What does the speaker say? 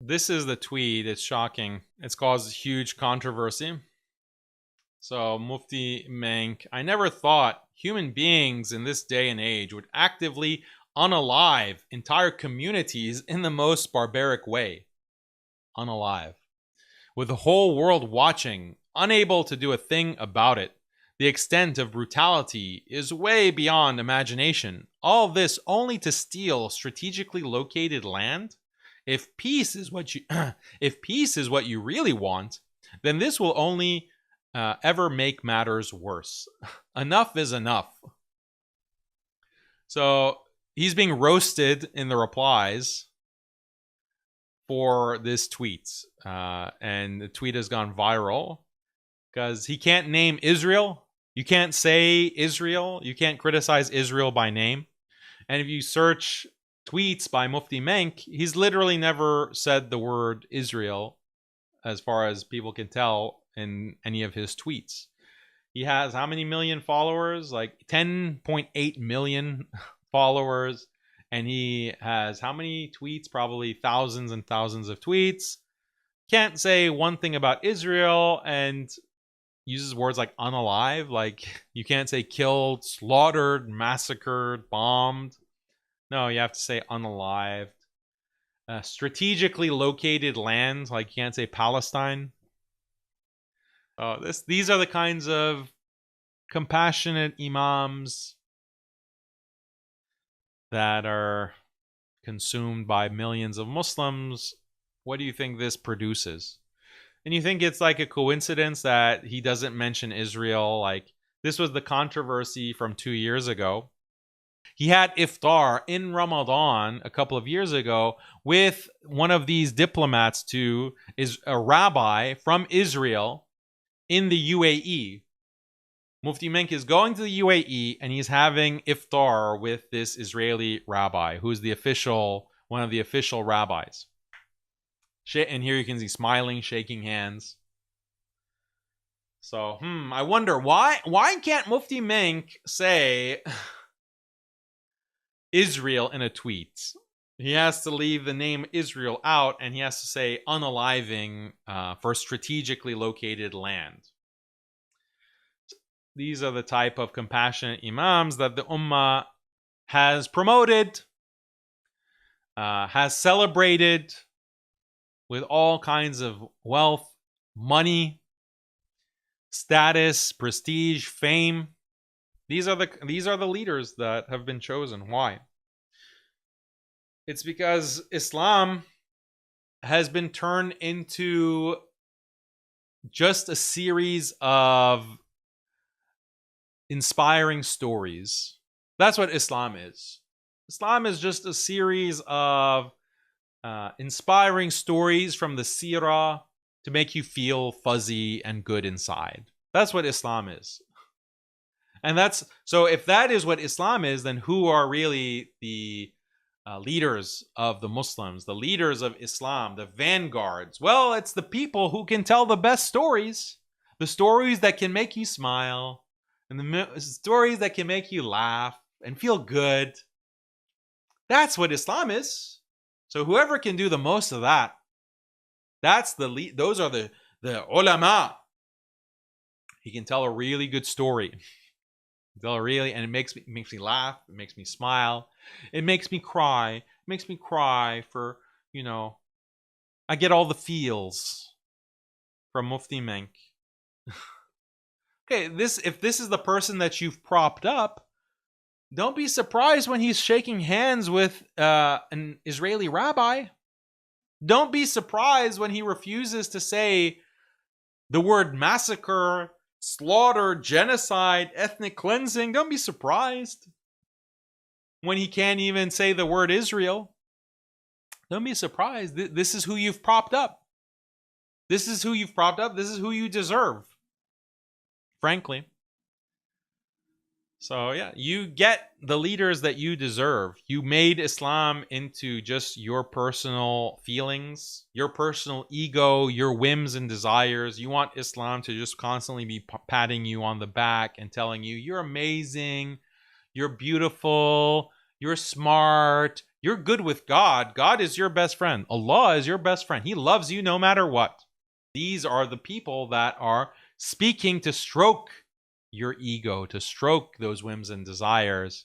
This is the tweet. It's shocking. It's caused huge controversy. So, Mufti Menk, I never thought human beings in this day and age would actively unalive entire communities in the most barbaric way. Unalive. With the whole world watching, unable to do a thing about it. The extent of brutality is way beyond imagination. All this only to steal strategically located land? If peace is what you if peace is what you really want, then this will only ever make matters worse. Enough is enough. So he's being roasted in the replies for this tweet, and the tweet has gone viral because he can't name Israel. You can't say Israel. You can't criticize Israel by name. And if you search tweets by Mufti Menk, he's literally never said the word Israel, as far as people can tell, in any of his tweets. He has how many million followers? Like 10.8 million followers. And he has how many tweets? Probably thousands and thousands of tweets. Can't say one thing about Israel and uses words like unalive. Like you can't say killed, slaughtered, massacred, bombed. No, you have to say unalived. Strategically located lands, like you can't say Palestine. These are the kinds of compassionate imams that are consumed by millions of Muslims. What do you think this produces? And you think it's like a coincidence that he doesn't mention Israel? Like, this was the controversy from 2 years ago. He had iftar in Ramadan a couple of years ago with one of these diplomats to is a rabbi from Israel in the UAE. Mufti Menk is going to the UAE and he's having iftar with this Israeli rabbi, who's one of the official rabbis. And here you can see smiling, shaking hands. So, I wonder why can't Mufti Menk say Israel in a tweet? He has to leave the name Israel out, and he has to say unaliving for strategically located land. These are the type of compassionate imams that the Ummah has promoted, has celebrated with all kinds of wealth, money, status, prestige, fame. These are the leaders that have been chosen. Why? It's because Islam has been turned into just a series of inspiring stories. That's what Islam is. Islam is just a series of inspiring stories from the seerah to make you feel fuzzy and good inside. That's what Islam is. And so if that is what Islam is, then who are really the leaders of the Muslims, the leaders of Islam, the vanguards? Well, it's the people who can tell the best stories, the stories that can make you smile, and the stories that can make you laugh and feel good. That's what Islam is. So whoever can do the most of that, that's the lead. Those are the ulama. He can tell a really good story. And it makes me laugh. It makes me smile. It makes me cry. It makes me cry for, I get all the feels from Mufti Menk. Okay, if this is the person that you've propped up, don't be surprised when he's shaking hands with an Israeli rabbi. Don't be surprised when he refuses to say the word massacre, slaughter, genocide, ethnic cleansing. Don't be surprised when he can't even say the word Israel. Don't be surprised. This is who you've propped up. This is who you've propped up. This is who you deserve, frankly. So yeah, you get the leaders that you deserve. You made Islam into just your personal feelings, your personal ego, your whims and desires. You want Islam to just constantly be patting you on the back and telling you, you're amazing, you're beautiful, you're smart, you're good with God. God is your best friend. Allah is your best friend. He loves you no matter what. These are the people that are speaking to stroke your ego, to stroke those whims and desires.